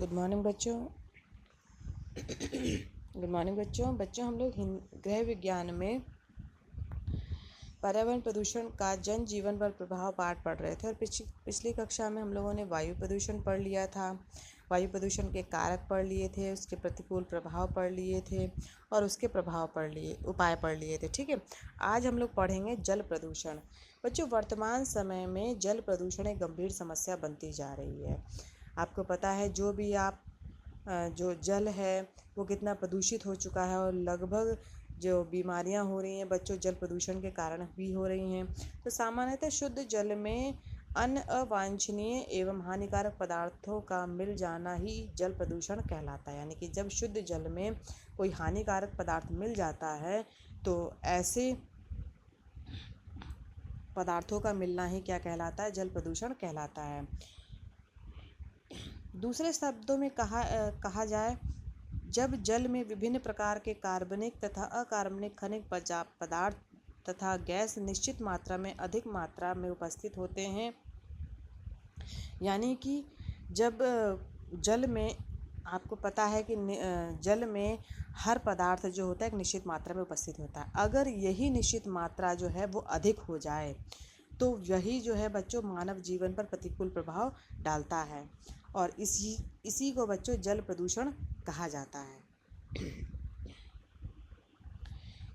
Good morning बच्चों। Good morning बच्चों हम लोग गृह विज्ञान में पर्यावरण प्रदूषण का जन जीवन पर प्रभाव पाठ पढ़ रहे थे और पिछली कक्षा में हम लोगों ने वायु प्रदूषण पढ़ लिया था। वायु प्रदूषण के कारक पढ़ लिए थे, उसके प्रतिकूल प्रभाव पढ़ लिए थे और उसके उपाय पढ़ लिए थे। ठीक है, आज हम लोग पढ़ेंगे जल प्रदूषण। बच्चों, वर्तमान समय में जल प्रदूषण एक गंभीर समस्या बनती जा रही है। आपको पता है जो जल है वो कितना प्रदूषित हो चुका है और लगभग जो बीमारियां हो रही हैं बच्चों जल प्रदूषण के कारण भी हो रही हैं। तो सामान्यतः शुद्ध जल में अन्य अवांछनीय एवं हानिकारक पदार्थों का मिल जाना ही जल प्रदूषण कहलाता है। यानी कि जब शुद्ध जल में कोई हानिकारक पदार्थ मिल जाता है तो ऐसे पदार्थों का मिलना ही क्या कहलाता है? जल प्रदूषण कहलाता है। दूसरे शब्दों में कहा जाए, जब जल में विभिन्न प्रकार के कार्बनिक तथा अकार्बनिक खनिज पदार्थ तथा गैस निश्चित मात्रा में अधिक मात्रा में उपस्थित होते हैं, यानी कि जब जल में आपको पता है कि जल में हर पदार्थ जो होता है एक निश्चित मात्रा में उपस्थित होता है। अगर यही निश्चित मात्रा जो है वो अधिक हो जाए तो यही जो है बच्चों मानव जीवन पर प्रतिकूल प्रभाव डालता है और इसी को बच्चों जल प्रदूषण कहा जाता है।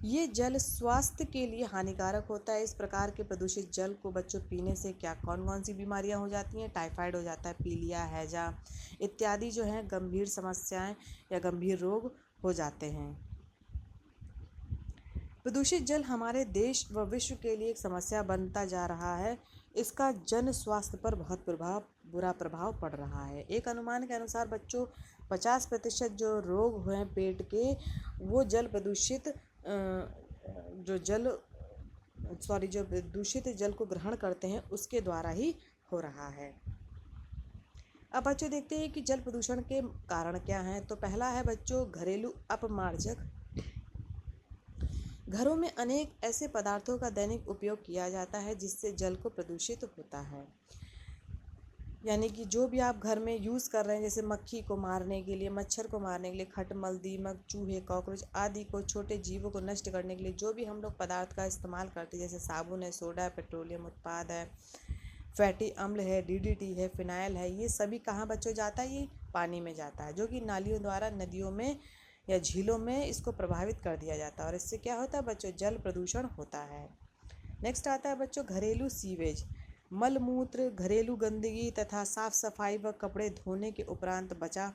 ये जल स्वास्थ्य के लिए हानिकारक होता है। इस प्रकार के प्रदूषित जल को बच्चों पीने से कौन कौन सी बीमारियां हो जाती हैं? टाइफाइड हो जाता है, पीलिया, हैजा इत्यादि जो हैं गंभीर समस्याएं या गंभीर रोग हो जाते हैं। प्रदूषित जल हमारे देश व विश्व के लिए एक समस्या बनता जा रहा है। इसका जन स्वास्थ्य पर बहुत बुरा प्रभाव पड़ रहा है। एक अनुमान के अनुसार बच्चों 50% जो रोग हुए पेट के वो जो दूषित जल को ग्रहण करते हैं उसके द्वारा ही हो रहा है। अब बच्चों देखते हैं कि जल प्रदूषण के कारण क्या हैं। तो पहला है बच्चों घरेलू अपमार्जक। घरों में अनेक ऐसे पदार्थों का दैनिक उपयोग किया जाता है जिससे जल को प्रदूषित होता है। यानी कि जो भी आप घर में यूज़ कर रहे हैं, जैसे मक्खी को मारने के लिए, मच्छर को मारने के लिए, खटमल, दीमक, चूहे, कॉकरोच आदि को, छोटे जीवों को नष्ट करने के लिए जो भी हम लोग पदार्थ का इस्तेमाल करते हैं, जैसे साबुन है, सोडा है, पेट्रोलियम उत्पाद है, फैटी अम्ल है, डीडीटी है, फिनाइल है, ये सभी कहाँ बच्चों जाता है? ये पानी में जाता है, जो कि नालियों द्वारा नदियों में या झीलों में इसको प्रभावित कर दिया जाता है और इससे क्या होता है बच्चों? जल प्रदूषण होता है। नेक्स्ट आता है बच्चों घरेलू सीवेज। मलमूत्र, घरेलू गंदगी तथा साफ सफाई व कपड़े धोने के उपरांत बचा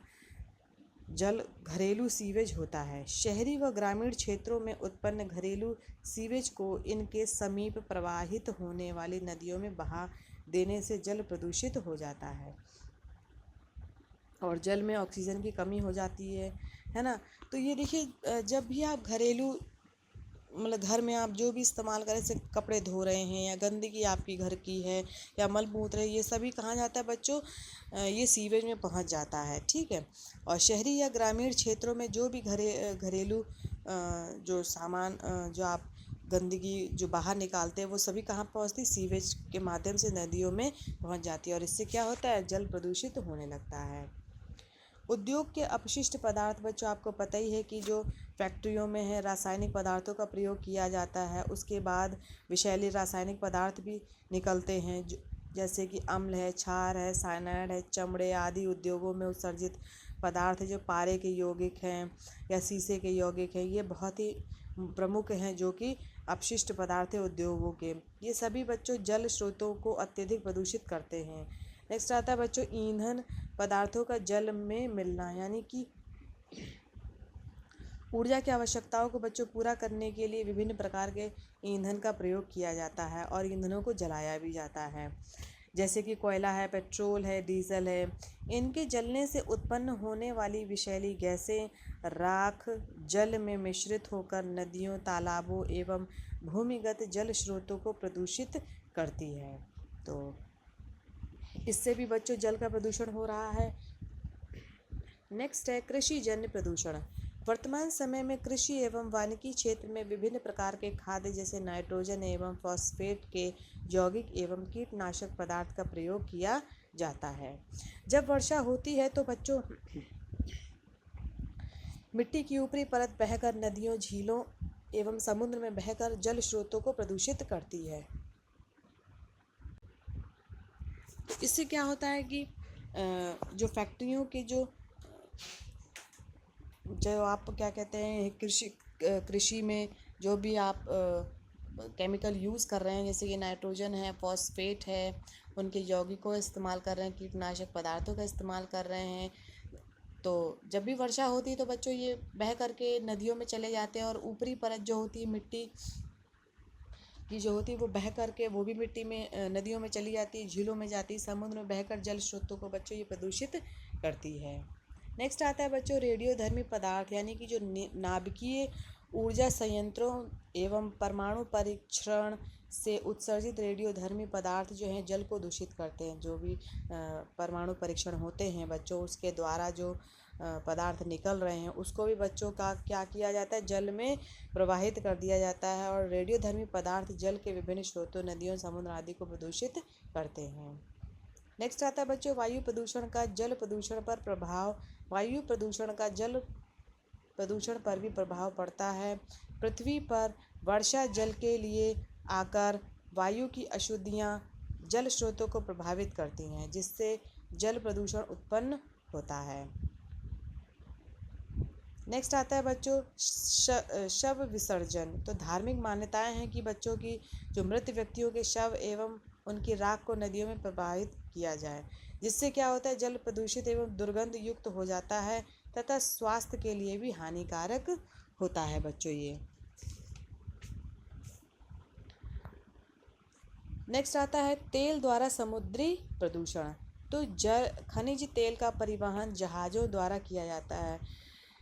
जल घरेलू सीवेज होता है। शहरी व ग्रामीण क्षेत्रों में उत्पन्न घरेलू सीवेज को इनके समीप प्रवाहित होने वाली नदियों में बहा देने से जल प्रदूषित हो जाता है और जल में ऑक्सीजन की कमी हो जाती है ना। तो ये देखिए, जब भी आप घरेलू घर में आप जो भी इस्तेमाल करें, जैसे कपड़े धो रहे हैं या गंदगी आपकी घर की है या मलमूत्र है, ये सभी कहाँ जाता है बच्चों? ये सीवेज में पहुंच जाता है। ठीक है, और शहरी या ग्रामीण क्षेत्रों में जो भी घरेलू जो सामान जो आप गंदगी जो बाहर निकालते हैं वो सभी कहाँ पहुँचती? सीवेज के माध्यम से नदियों में पहुँच जाती है और इससे क्या होता है? जल प्रदूषित होने लगता है। उद्योग के अपशिष्ट पदार्थ बच्चों आपको पता ही है कि जो फैक्ट्रियों में है रासायनिक पदार्थों का प्रयोग किया जाता है, उसके बाद विषैले रासायनिक पदार्थ भी निकलते हैं जैसे कि अम्ल है, क्षार है, साइनाइड है, चमड़े आदि उद्योगों में उत्सर्जित पदार्थ जो पारे के यौगिक हैं या शीशे के यौगिक हैं, ये बहुत ही प्रमुख हैं जो कि अपशिष्ट पदार्थ है उद्योगों के। ये सभी बच्चों जल स्रोतों को अत्यधिक प्रदूषित करते हैं। नेक्स्ट आता है बच्चों ईंधन पदार्थों का जल में मिलना। यानी कि ऊर्जा की आवश्यकताओं को बच्चों पूरा करने के लिए विभिन्न प्रकार के ईंधन का प्रयोग किया जाता है और ईंधनों को जलाया भी जाता है, जैसे कि कोयला है, पेट्रोल है, डीजल है। इनके जलने से उत्पन्न होने वाली विषैली गैसें राख जल में मिश्रित होकर नदियों, तालाबों एवं भूमिगत जल स्रोतों को प्रदूषित करती है। तो इससे भी बच्चों जल का प्रदूषण हो रहा है। नेक्स्ट है कृषि जन्य प्रदूषण। वर्तमान समय में कृषि एवं वानिकी क्षेत्र में विभिन्न प्रकार के खाद्य जैसे नाइट्रोजन एवं फॉस्फेट के यौगिक एवं कीटनाशक पदार्थ का प्रयोग किया जाता है। जब वर्षा होती है तो बच्चों मिट्टी की ऊपरी परत बहकर नदियों, झीलों एवं समुद्र में बहकर जल स्रोतों को प्रदूषित करती है। तो इससे क्या होता है कि जो फैक्ट्रियों के जो आप क्या कहते हैं कृषि में जो भी आप केमिकल यूज़ कर रहे हैं, जैसे कि नाइट्रोजन है, फॉस्फेट है, उनके यौगिकों का इस्तेमाल कर रहे हैं, कीटनाशक पदार्थों का इस्तेमाल कर रहे हैं, तो जब भी वर्षा होती है तो बच्चों ये बह करके नदियों में चले जाते हैं और ऊपरी परत जो होती है मिट्टी की जो होती है वो बह करके वो भी मिट्टी में नदियों में चली जाती है, झीलों में जाती है, समुद्र में बहकर जल स्रोतों को बच्चों ये प्रदूषित करती है। नेक्स्ट आता है बच्चों रेडियोधर्मी पदार्थ, यानी कि जो नाभिकीय ऊर्जा संयंत्रों एवं परमाणु परीक्षण से उत्सर्जित रेडियोधर्मी पदार्थ जो हैं जल को दूषित करते हैं। जो भी परमाणु परीक्षण होते हैं बच्चों, उसके द्वारा जो पदार्थ निकल रहे हैं उसको भी बच्चों का क्या किया जाता है, जल में प्रवाहित कर दिया जाता है। और रेडियोधर्मी पदार्थ जल के विभिन्न स्रोतों, नदियों, समुद्र आदि को प्रदूषित करते हैं। नेक्स्ट आता है बच्चों वायु प्रदूषण का जल प्रदूषण पर प्रभाव। वायु प्रदूषण का जल प्रदूषण पर भी प्रभाव पड़ता है। पृथ्वी पर वर्षा जल के लिए आकर वायु की अशुद्धियाँ जल स्रोतों को प्रभावित करती हैं, जिससे जल प्रदूषण उत्पन्न होता है। नेक्स्ट आता है बच्चों शव विसर्जन। तो धार्मिक मान्यताएं हैं कि बच्चों की जो मृत व्यक्तियों के शव एवं उनकी राख को नदियों में प्रवाहित किया जाए, जिससे क्या होता है जल प्रदूषित एवं दुर्गंध युक्त हो जाता है तथा स्वास्थ्य के लिए भी हानिकारक होता है बच्चों ये। नेक्स्ट आता है तेल द्वारा समुद्री प्रदूषण। तो खनिज तेल का परिवहन जहाज़ों द्वारा किया जाता है,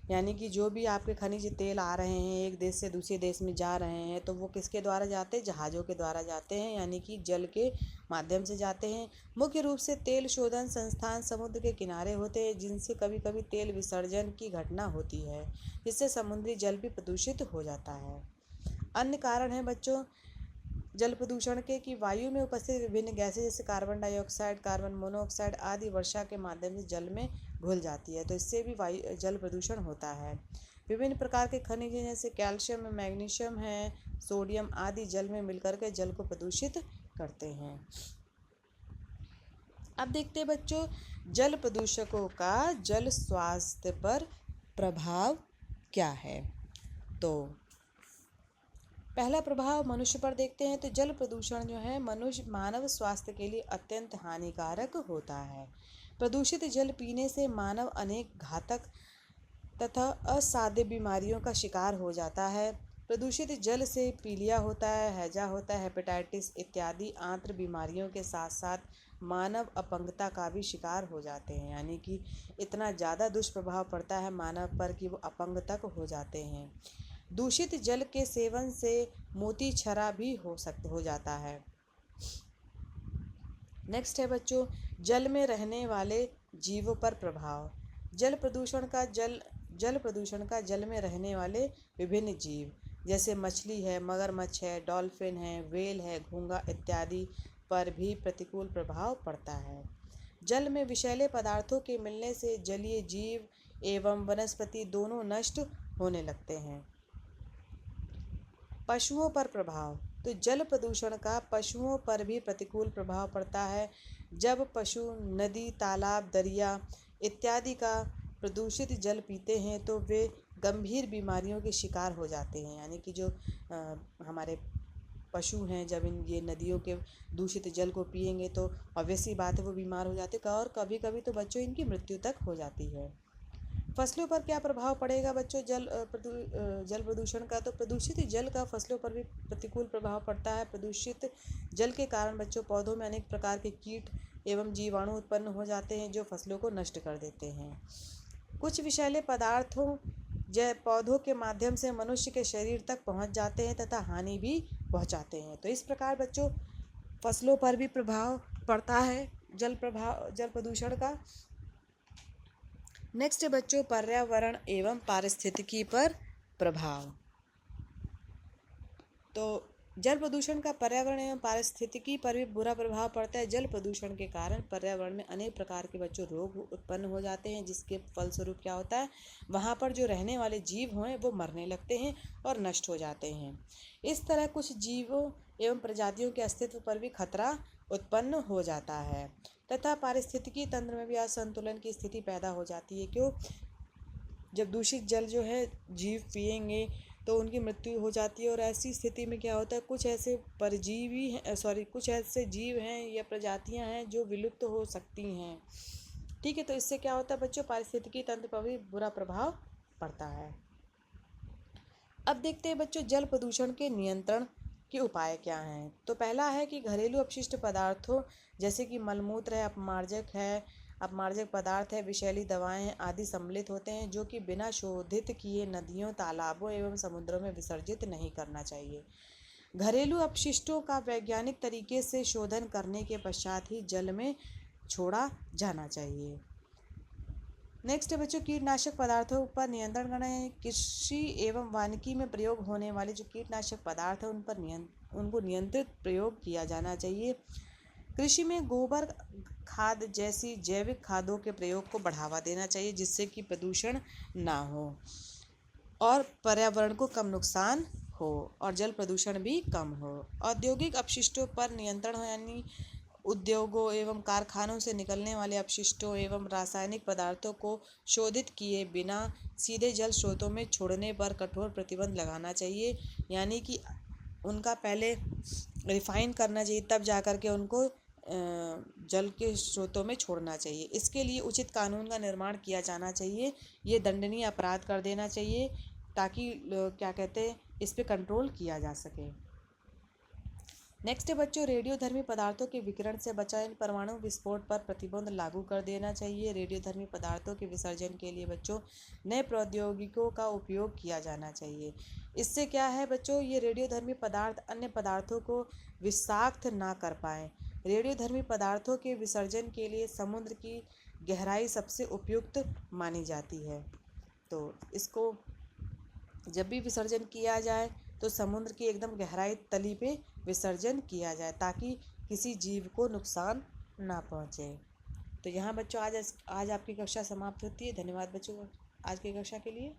यानी कि जो भी आपके खनिज तेल आ रहे हैं एक देश से दूसरे देश में जा रहे हैं तो वो किसके द्वारा जाते हैं, जहाज़ों के द्वारा जाते हैं, यानी कि जल के माध्यम से जाते हैं। मुख्य रूप से तेल शोधन संस्थान समुद्र के किनारे होते हैं, जिनसे कभी कभी तेल विसर्जन की घटना होती है, जिससे समुद्री जल भी प्रदूषित हो जाता है। अन्य कारण है बच्चों जल प्रदूषण के कि वायु में उपस्थित विभिन्न गैसें जैसे कार्बन डाइऑक्साइड, कार्बन मोनोऑक्साइड आदि वर्षा के माध्यम से जल में घुल जाती है, तो इससे भी वायु जल प्रदूषण होता है। विभिन्न प्रकार के खनिज जैसे कैल्शियम, मैग्नीशियम है, सोडियम आदि जल में मिलकर के जल को प्रदूषित करते हैं। अब देखते हैं बच्चों जल प्रदूषकों का जल स्वास्थ्य पर प्रभाव क्या है। तो पहला प्रभाव मनुष्य पर देखते हैं। तो जल प्रदूषण जो है मानव स्वास्थ्य के लिए अत्यंत हानिकारक होता है। प्रदूषित जल पीने से मानव अनेक घातक तथा असाध्य बीमारियों का शिकार हो जाता है। प्रदूषित जल से पीलिया होता है, हैजा होता है, हेपेटाइटिस इत्यादि आंत्र बीमारियों के साथ साथ मानव अपंगता का भी शिकार हो जाते हैं, यानी कि इतना ज़्यादा दुष्प्रभाव पड़ता है मानव पर कि वो अपंग तक हो जाते हैं। दूषित जल के सेवन से मोती क्षरा भी हो जाता है। नेक्स्ट है बच्चों जल में रहने वाले जीवों पर प्रभाव। जल प्रदूषण का जल में रहने वाले विभिन्न जीव जैसे मछली है, मगरमच्छ है, डॉल्फिन है, व्हेल है, घोंघा इत्यादि पर भी प्रतिकूल प्रभाव पड़ता है। जल में विषैले पदार्थों के मिलने से जलीय जीव एवं वनस्पति दोनों नष्ट होने लगते हैं। पशुओं पर प्रभाव। तो जल प्रदूषण का पशुओं पर भी प्रतिकूल प्रभाव पड़ता है। जब पशु नदी, तालाब, दरिया इत्यादि का प्रदूषित जल पीते हैं तो वे गंभीर बीमारियों के शिकार हो जाते हैं, यानी कि जो हमारे पशु हैं जब ये नदियों के दूषित जल को पिएंगे तो ऑब्वियसली बात है वो बीमार हो जाते हैं और कभी कभी तो बच्चों इनकी मृत्यु तक हो जाती है। फसलों पर क्या प्रभाव पड़ेगा बच्चों जल प्रदूषण का। तो प्रदूषित जल का फसलों पर भी प्रतिकूल प्रभाव पड़ता है। प्रदूषित जल के कारण बच्चों पौधों में अनेक प्रकार के कीट एवं जीवाणु उत्पन्न हो जाते हैं जो फसलों को नष्ट कर देते हैं। कुछ विषैले पदार्थों पौधों के माध्यम से मनुष्य के शरीर तक पहुंच जाते हैं तथा हानि भी पहुंचाते हैं। तो इस प्रकार बच्चों फसलों पर भी प्रभाव पड़ता है जल प्रदूषण का। नेक्स्ट है बच्चों पर्यावरण एवं पारिस्थितिकी पर प्रभाव। तो जल प्रदूषण का पर्यावरण एवं पारिस्थितिकी पर भी बुरा प्रभाव पड़ता है। जल प्रदूषण के कारण पर्यावरण में अनेक प्रकार के बच्चों रोग उत्पन्न हो जाते हैं, जिसके फलस्वरूप क्या होता है, वहाँ पर जो रहने वाले जीव हैं वो मरने लगते हैं और नष्ट हो जाते हैं। इस तरह कुछ जीवों एवं प्रजातियों के अस्तित्व पर भी खतरा उत्पन्न हो जाता है तथा पारिस्थितिकी तंत्र में भी असंतुलन की स्थिति पैदा हो जाती है। क्यों? जब दूषित जल जो है जीव पिएंगे तो उनकी मृत्यु हो जाती है, और ऐसी स्थिति में क्या होता है, कुछ ऐसे परजीवी हैं, कुछ ऐसे जीव हैं या प्रजातियां हैं जो विलुप्त हो सकती हैं। ठीक है, तो इससे क्या होता है बच्चों, पारिस्थितिकी तंत्र पर भी बुरा प्रभाव पड़ता है। अब देखते हैं बच्चों जल प्रदूषण के नियंत्रण के उपाय क्या हैं। तो पहला है कि घरेलू अपशिष्ट पदार्थों जैसे कि मलमूत्र है, अपमार्जक पदार्थ है, विषैली दवाएं हैं आदि सम्मिलित होते हैं, जो कि बिना शोधित किए नदियों, तालाबों एवं समुद्रों में विसर्जित नहीं करना चाहिए। घरेलू अपशिष्टों का वैज्ञानिक तरीके से शोधन करने के पश्चात ही जल में छोड़ा जाना चाहिए। नेक्स्ट है बच्चों कीटनाशक पदार्थों पर नियंत्रण करना है। कृषि एवं वानिकी में प्रयोग होने वाले जो कीटनाशक पदार्थ हैं उनको नियंत्रित प्रयोग किया जाना चाहिए। कृषि में गोबर खाद जैसी जैविक खादों के प्रयोग को बढ़ावा देना चाहिए, जिससे कि प्रदूषण ना हो और पर्यावरण को कम नुकसान हो और जल प्रदूषण भी कम हो। औद्योगिक अपशिष्टों पर नियंत्रण हो, यानी उद्योगों एवं कारखानों से निकलने वाले अपशिष्टों एवं रासायनिक पदार्थों को शोधित किए बिना सीधे जल स्रोतों में छोड़ने पर कठोर प्रतिबंध लगाना चाहिए, यानी कि उनका पहले रिफाइन करना चाहिए, तब जाकर के उनको जल के स्रोतों में छोड़ना चाहिए। इसके लिए उचित कानून का निर्माण किया जाना चाहिए, ये दंडनीय अपराध कर देना चाहिए, ताकि क्या कहते हैं इस पे कंट्रोल किया जा सके। नेक्स्ट है बच्चों रेडियोधर्मी पदार्थों के विकिरण से बचाव, परमाणु विस्फोट पर प्रतिबंध लागू कर देना चाहिए। रेडियोधर्मी पदार्थों के विसर्जन के लिए बच्चों नए प्रौद्योगिकियों का उपयोग किया जाना चाहिए। इससे क्या है बच्चों, ये रेडियोधर्मी पदार्थ अन्य पदार्थों को विषाक्त ना कर पाए। रेडियोधर्मी पदार्थों के विसर्जन के लिए समुद्र की गहराई सबसे उपयुक्त मानी जाती है। तो इसको जब भी विसर्जन किया जाए तो समुद्र की एकदम गहराई तली पे विसर्जन किया जाए, ताकि किसी जीव को नुकसान ना पहुँचे। तो यहाँ बच्चों आज आपकी कक्षा समाप्त होती है। धन्यवाद बच्चों आज की कक्षा के लिए।